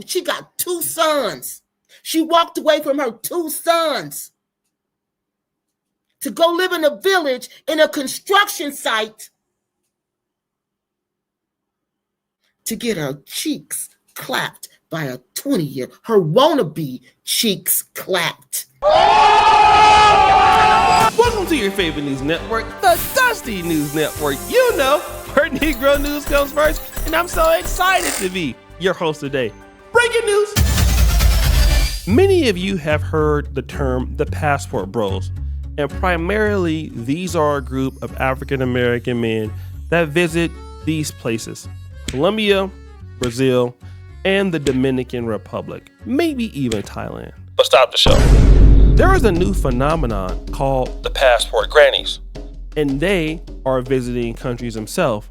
She got 2 sons. She walked away from her 2 sons to go live in a village in a construction site to get her cheeks clapped by a 20-year, her wannabe cheeks clapped. Welcome to your favorite news network, the Dusty News Network. You know, where Negro news comes first, and I'm so excited to be your host today. Breaking news! Many of you have heard the term the Passport Bros, and primarily these are a group of African American men that visit these places: Colombia, Brazil, and the Dominican Republic, maybe even Thailand. But stop the show. There is a new phenomenon called the Passport Grannies, and they are visiting countries themselves,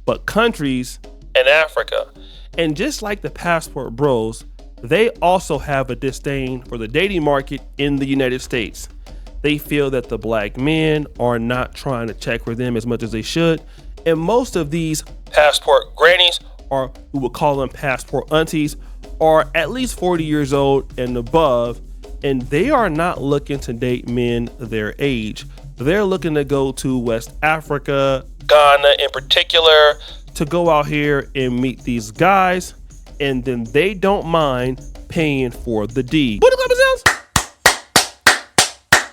but countries in Africa. And just like the Passport Bros, they also have a disdain for the dating market in the United States. They feel that the black men are not trying to check for them as much as they should, and most of these Passport Grannies, or we would call them Passport Aunties, are at least 40 years old and above, and they are not looking to date men their age. They're looking to go to West Africa, Ghana in particular, to go out here and meet these guys, and then they don't mind paying for the D.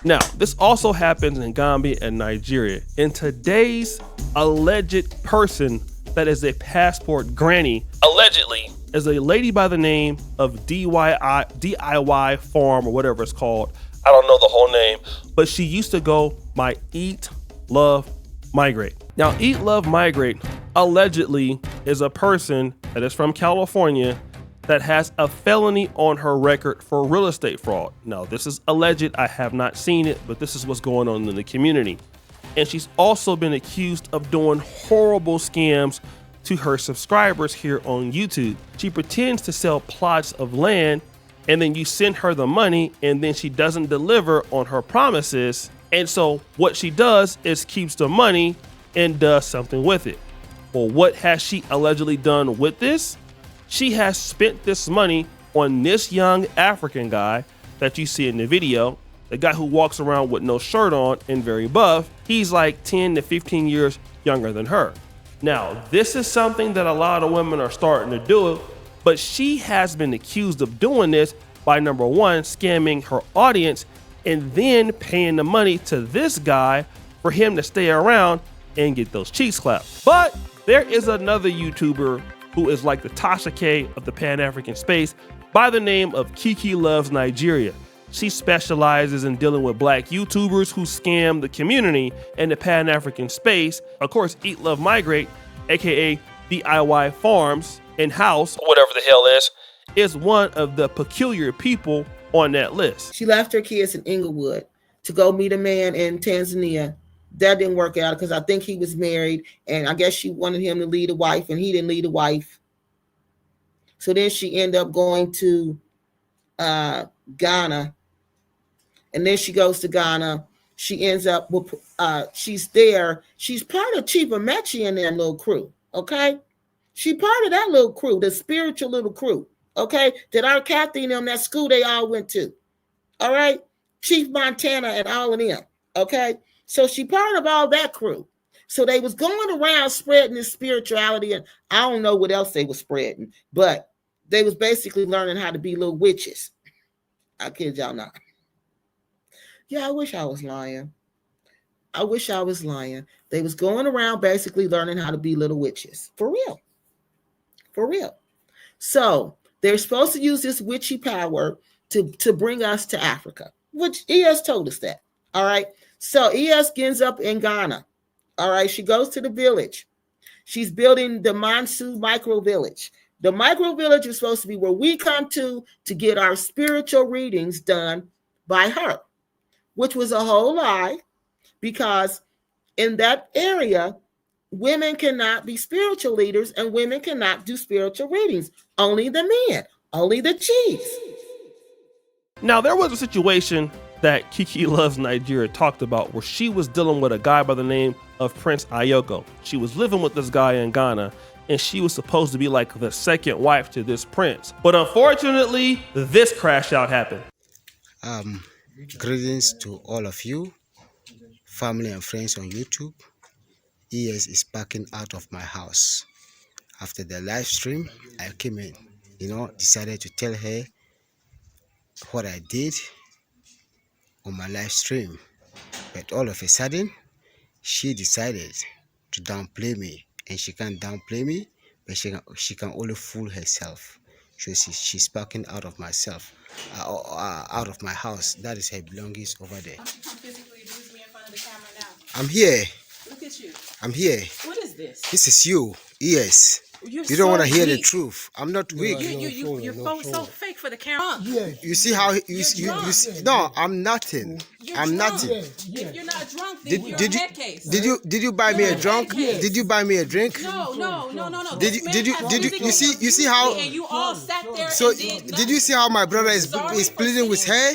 Now, this also happens in Gambia and Nigeria. And today's alleged person that is a passport granny, allegedly, is a lady by the name of DIY Farm, or whatever it's called. I don't know the whole name, but she used to go by Eat Love Migrate. Now, Eat Love Migrate allegedly is a person that is from California that has a felony on her record for real estate fraud. Now, this is alleged. I have not seen it, but this is what's going on in the community. And she's also been accused of doing horrible scams to her subscribers here on YouTube. She pretends to sell plots of land, and then you send her the money, and then she doesn't deliver on her promises. And so what she does is keeps the money and does something with it. Well, what has she allegedly done with this? She has spent this money on this young African guy that you see in the video, the guy who walks around with no shirt on and very buff. He's like 10 to 15 years younger than her. Now, this is something that a lot of women are starting to do, but she has been accused of doing this by, number one, scamming her audience, and then paying the money to this guy for him to stay around and get those cheeks clapped. But there is another YouTuber who is like the Tasha K of the Pan-African space by the name of Kiki Loves Nigeria. She specializes in dealing with black YouTubers who scam the community in the Pan-African space. Of course, Eat Love Migrate, aka DIY Farms and House, whatever the hell is one of the peculiar people on that list. She left her kids in Inglewood to go meet a man in Tanzania. That didn't work out because I think he was married, and I guess she wanted him to lead a wife, and he didn't lead a wife. So then she ended up going to Ghana, and then she goes to Ghana. She ends up with, she's there. She's part of Chief Amechi and that little crew, okay? She part of that little crew, the spiritual little crew, okay? That our Kathy and them, that school they all went to, all right? Chief Montana and all of them, okay? So she part of all that crew. So they was going around spreading this spirituality, and I don't know what else they were spreading, but they was basically learning how to be little witches. I kid y'all not. Yeah, I wish I was lying. I wish I was lying. They was going around basically learning how to be little witches. For real. For real. So they're supposed to use this witchy power to bring us to Africa, which ES told us that. All right. So ES ends up in Ghana. All right. She goes to the village. She's building the Mansu micro village. The micro village is supposed to be where we come to get our spiritual readings done by her, which was a whole lie, because in that area, women cannot be spiritual leaders and women cannot do spiritual readings. Only the men, only the chiefs. Now, there was a situation that Kiki Loves Nigeria talked about where she was dealing with a guy by the name of Prince Ayoko. She was living with this guy in Ghana, and she was supposed to be like the second wife to this prince. But unfortunately, this crash out happened. Greetings to all of you, family and friends on YouTube. ES is backing out of my house. After the live stream, I came in, decided to tell her what I did on my live stream. But all of a sudden, she decided to downplay me. And she can't downplay me, but she can only fool herself. So she's backing out of myself, out of my house. That is her belongings over there. Don't you come physically abuse me in front of the camera now? I'm here. Look at you. I'm here. What is this? This is you. Yes. You're You don't so want to hear the weak. truth. I'm not weak. You're so fake for the camera. You see how you see? No, I'm nothing. I'm nothing. If you're not drunk, then you're a head case. Did you buy me a drink? Did you buy me a drink? No. Did you see how? And you all sat there So and did did you see how my brother is pleading with her?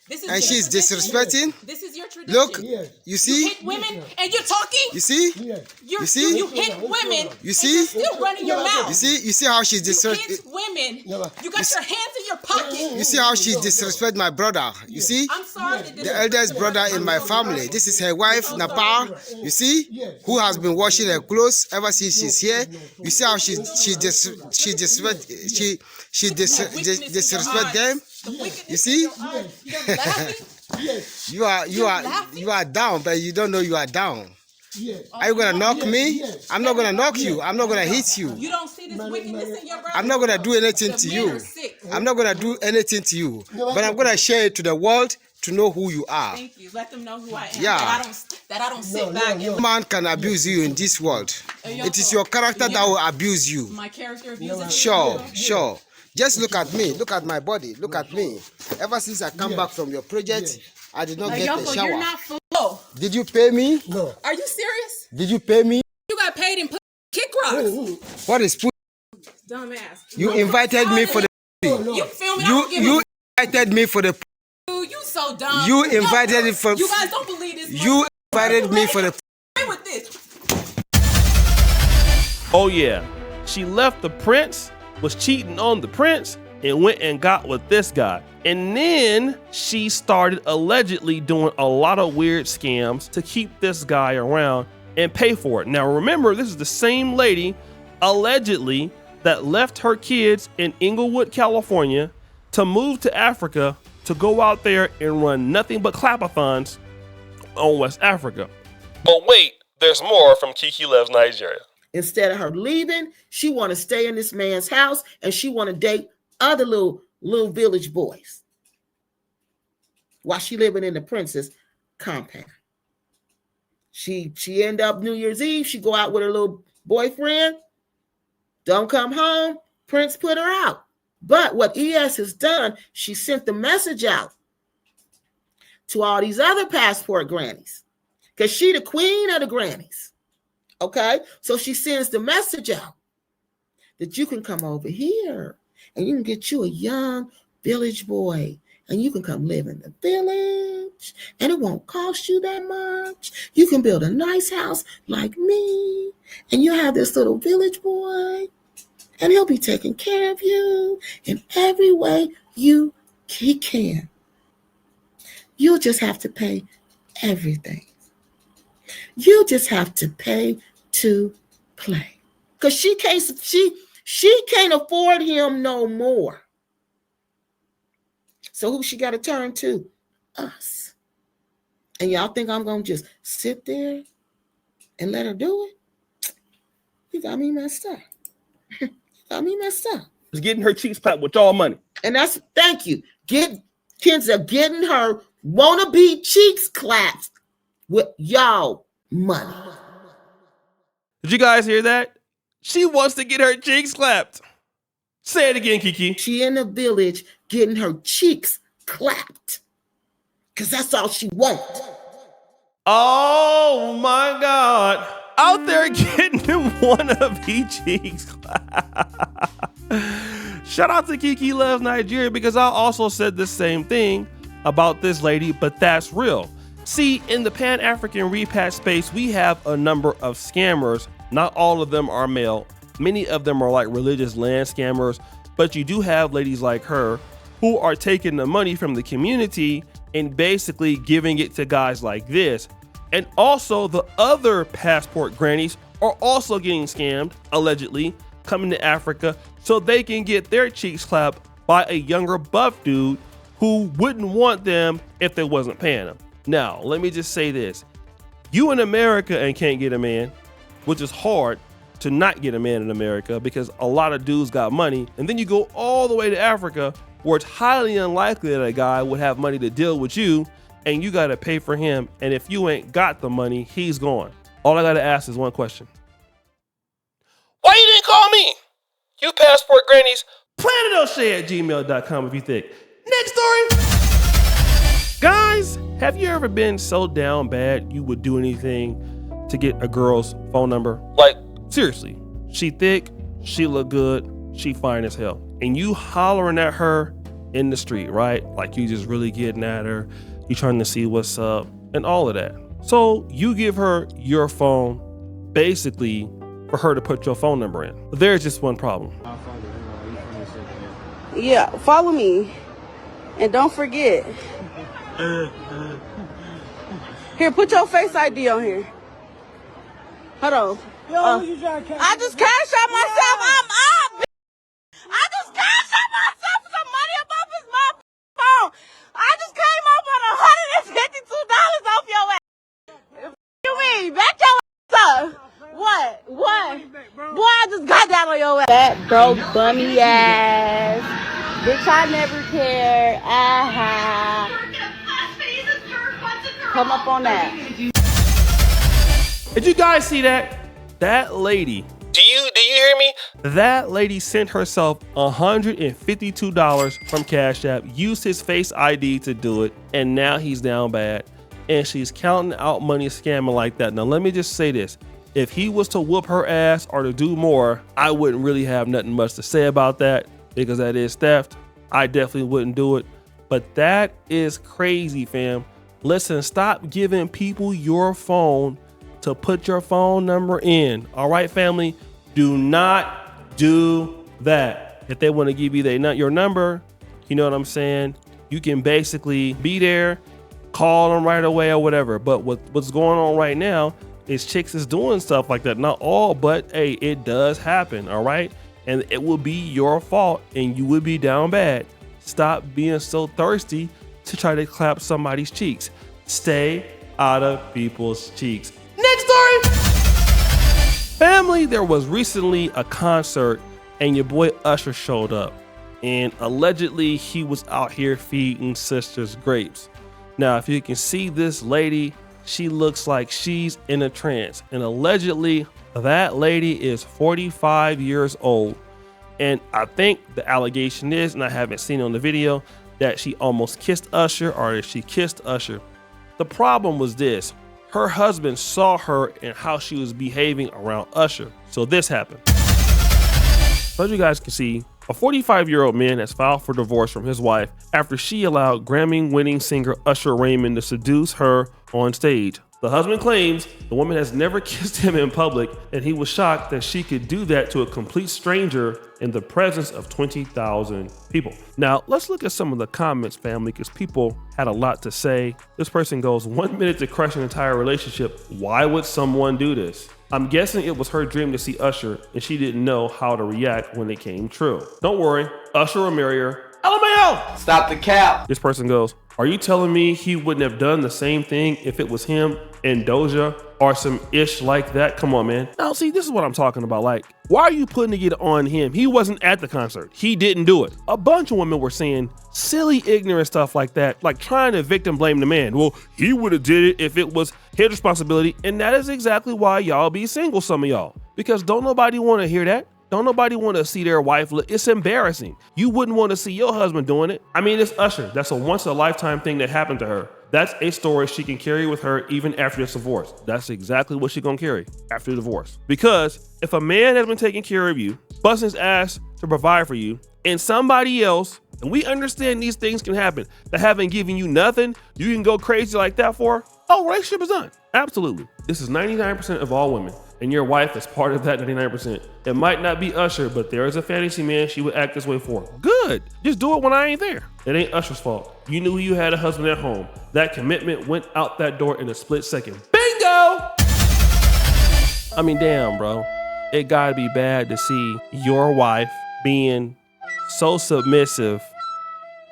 This is And your she's tradition. disrespecting? This is your tradition. Look, you You see? hit women and you're talking. You see? You see? You hit women. You see? And you're still running your mouth. You see how she's You hit disrespect? women. You got your hands in your pocket. You see how she disrespect my brother? You see? I'm sorry. The eldest brother in my family. This is her wife, Napa. You see? Who has been washing her clothes ever since she's here. You see how she disrespect them? You see? You are down, but you don't know you are down. Are you gonna knock me? I'm not gonna knock you. I'm not gonna hit you. You don't see this wickedness in your brother? I'm not gonna do anything to you. I'm not gonna do anything to you. But I'm gonna share it to the world to know who you are. Thank you. Let them know who I am. Yeah. That I don't sit back and No man can abuse you in this world. It is your character that will abuse you. my character abusing. Sure. Just look at me. Look at my body. Look at me. Ever since I come back from your project, I did not get the Yoko, shower. you're not full. Did you pay me? No. Are you serious? Did you pay me? You got paid and put kick rocks. What is Dumbass. you invited me for the You feel me? I don't give you a invited me for the you so dumb. you invited it for You guys don't believe this. you invited me for the Play with this. Oh yeah, she left the prince, was cheating on the prince, and went and got with this guy. And then she started allegedly doing a lot of weird scams to keep this guy around and pay for it. Now remember, this is the same lady allegedly that left her kids in Inglewood, California to move to Africa to go out there and run nothing but clapathons on West Africa. But wait, there's more from Kiki Loves Nigeria. Instead of her leaving, she want to stay in this man's house and she want to date other little village boys while she living in the princess compound. She end up New Year's Eve. She go out with her little boyfriend. Don't come home. Prince put her out. But what ES has done, she sent the message out to all these other passport grannies because she the queen of the grannies. Okay, so she sends the message out that you can come over here and you can get you a young village boy and you can come live in the village and it won't cost you that much. You can build a nice house like me and you have this little village boy and he'll be taking care of you in every way he can. You'll just have to pay everything. You just have to pay to play. Because she can't afford him no more. So who she got to turn to? Us. And y'all think I'm going to just sit there and let her do it? You got me messed up. Was getting her cheeks clapped with y'all money. And that's, thank you. Kids are getting her wannabe cheeks clapped with y'all money. Did you guys hear that? She wants to get her cheeks clapped. Say it again, Kiki. She in the village getting her cheeks clapped. Because that's all she wants. Oh my God. Out there getting them wannabe cheeks clapped. Shout out to Kiki Loves Nigeria because I also said the same thing about this lady, but that's real. See, in the Pan-African repat space, we have a number of scammers. Not all of them are male. Many of them are like religious land scammers, but you do have ladies like her who are taking the money from the community and basically giving it to guys like this. And also the other passport grannies are also getting scammed, allegedly, coming to Africa so they can get their cheeks clapped by a younger buff dude who wouldn't want them if they wasn't paying them. Now, let me just say this. You in America and can't get a man, which is hard to not get a man in America because a lot of dudes got money. And then you go all the way to Africa where it's highly unlikely that a guy would have money to deal with you and you got to pay for him. And if you ain't got the money, he's gone. All I got to ask is one question. Why you didn't call me? You passport grannies. planetoshay@gmail.com if you think. Next story. Guys, have you ever been so down bad you would do anything to get a girl's phone number? Like, seriously, she thick, she look good, she fine as hell. And you hollering at her in the street, right? Like you just really getting at her, you trying to see what's up and all of that. So you give her your phone basically for her to put your phone number in. But there's just one problem. Yeah, follow me. And don't forget. Here, put your face ID on here. Hold on. I just cash out myself. I'm up. I just cash out myself some money above his phone. I just came up on $152 off your ass. You mean? Back your ass up. What? Boy, I just got down on your ass. That broke bummy ass. Bitch, I never cared. Come up on that. Did you guys see that? That lady. Do you hear me? That lady sent herself $152 from Cash App, used his Face ID to do it, and now he's down bad. And she's counting out money scamming like that. Now let me just say this. If he was to whoop her ass or to do more, I wouldn't really have nothing much to say about that because that is theft. I definitely wouldn't do it. But that is crazy, fam. Listen, stop giving people your phone to put your phone number in. All right, family? Do not do that. If they want to give you your number, you know what I'm saying? You can basically be there, call them right away or whatever. But what's going on right now is chicks is doing stuff like that. Not all, but hey, it does happen, all right? And it will be your fault and you will be down bad. Stop being so thirsty to try to clap somebody's cheeks. Stay out of people's cheeks. Next story. Family, there was recently a concert and your boy Usher showed up. And allegedly he was out here feeding sisters grapes. Now, if you can see this lady, she looks like she's in a trance. And allegedly that lady is 45 years old. And I think the allegation is, and I haven't seen it on the video, that she almost kissed Usher or that she kissed Usher. The problem was this. Her husband saw her and how she was behaving around Usher. So this happened. So as you guys can see, a 45-year-old man has filed for divorce from his wife after she allowed Grammy-winning singer Usher Raymond to seduce her on stage. The husband claims the woman has never kissed him in public, and he was shocked that she could do that to a complete stranger in the presence of 20,000 people. Now, let's look at some of the comments, family, because people had a lot to say. This person goes, 1 minute to crush an entire relationship. Why would someone do this? I'm guessing it was her dream to see Usher, and she didn't know how to react when it came true. Don't worry, Usher will marry her. LMAO! Stop the cap. This person goes, are you telling me he wouldn't have done the same thing if it was him and Doja or some ish like that? Come on, man. Now, see, this is what I'm talking about. Like, why are you putting it on him? He wasn't at the concert. He didn't do it. A bunch of women were saying silly, ignorant stuff like that, like trying to victim blame the man. Well, he would have did it if it was his responsibility. And that is exactly why y'all be single, some of y'all. Because don't nobody want to hear that. Don't nobody want to see their wife. It's embarrassing. You wouldn't want to see your husband doing it. I mean, it's Usher. That's a once in a lifetime thing that happened to her. That's a story she can carry with her even after this divorce. That's exactly what she's gonna carry after the divorce. Because if a man has been taking care of you, busting his ass to provide for you, and somebody else, and we understand these things can happen, that haven't given you nothing, you can go crazy like that for, oh, relationship is done. Absolutely. This is 99% of all women. and your wife is part of that 99%. It might not be Usher, but there is a fantasy man she would act this way for. Good. Just do it when I ain't there. It ain't Usher's fault. You knew you had a husband at home. That commitment went out that door in a split second. Bingo! I mean, damn, bro. It gotta be bad to see your wife being so submissive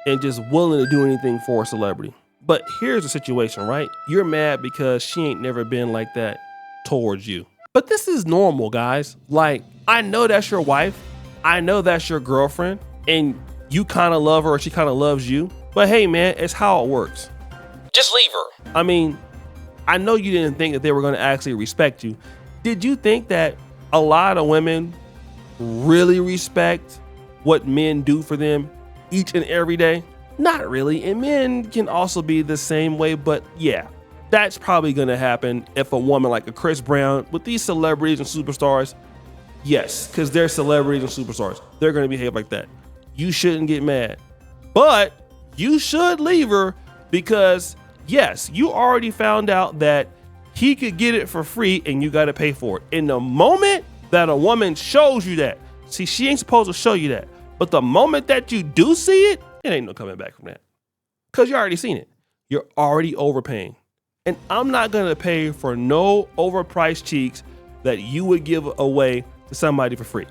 and just willing to do anything for a celebrity. But here's the situation, right? You're mad because she ain't never been like that towards you. But this is normal, guys. Like, I know that's your wife. I know that's your girlfriend, and you kind of love her or she kind of loves you. But hey, man, it's how it works. Just leave her. I mean, I know you didn't think that they were going to actually respect you. Did you think that a lot of women really respect what men do for them each and every day? Not really. And men can also be the same way, but yeah, that's probably gonna happen if a woman like a Chris Brown with these celebrities and superstars, yes, because they're celebrities and superstars, they're gonna behave like that. You shouldn't get mad, but you should leave her because yes, you already found out that he could get it for free and you gotta pay for it. In the moment that a woman shows you that, see, she ain't supposed to show you that, but the moment that you do see it, it ain't no coming back from that. Because you already seen it. You're already overpaying. And I'm not going to pay for no overpriced cheeks that you would give away to somebody for free.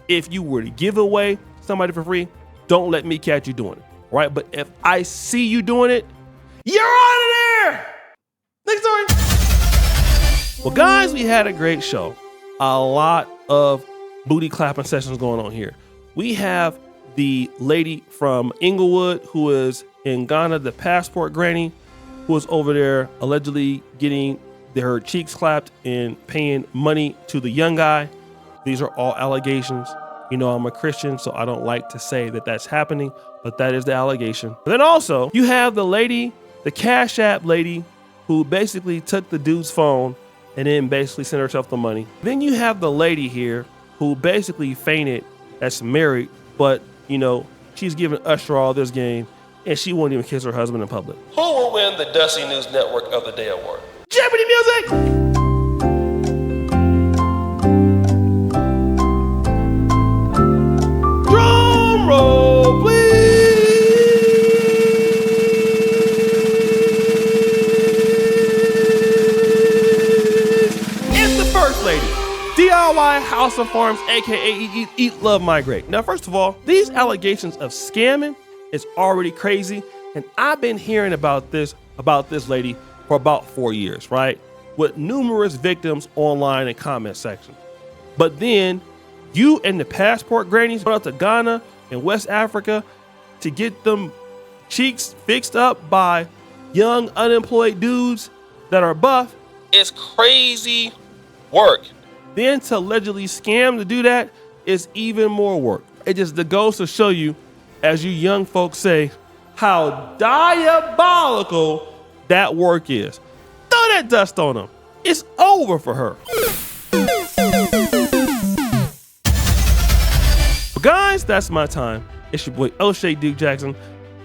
If you were to give away somebody for free, don't let me catch you doing it. Right? But if I see you doing it, you're out of there. Next story. Well, guys, we had a great show. A lot of booty clapping sessions going on here. We have the lady from Inglewood who is in Ghana, the passport granny, who is over there allegedly getting her cheeks clapped and paying money to the young guy. These are all allegations. You know, I'm a Christian, so I don't like to say that that's happening, but that is the allegation. But then also, you have the lady, the Cash App lady, who basically took the dude's phone and then basically sent herself the money. Then you have the lady here who basically fainted, that's married, but you know, she's giving Usher all this game and she won't even kiss her husband in public. Who will win the Dusty News Network of the Day Award? Jeopardy music! Drum roll, please! It's the first lady. DIY House of Farms, aka Eat Love Migrate. Now, first of all, these allegations of scamming is already crazy, and I've been hearing about this lady for about 4 years, right? With numerous victims online and comment sections. But then you and the passport grannies went out to Ghana and West Africa to get them cheeks fixed up by young unemployed dudes that are buff. It's crazy work. Then to allegedly scam to do that is even more work. It just goes to show you, as you young folks say, how diabolical that work is. Throw that dust on them. It's over for her. But guys, that's my time. It's your boy O'Shea Duke Jackson,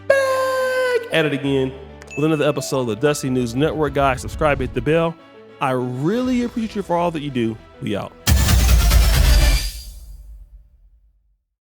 back at it again with another episode of the Dusty News Network. Guys, subscribe, hit the bell. I really appreciate you for all that you do. We out.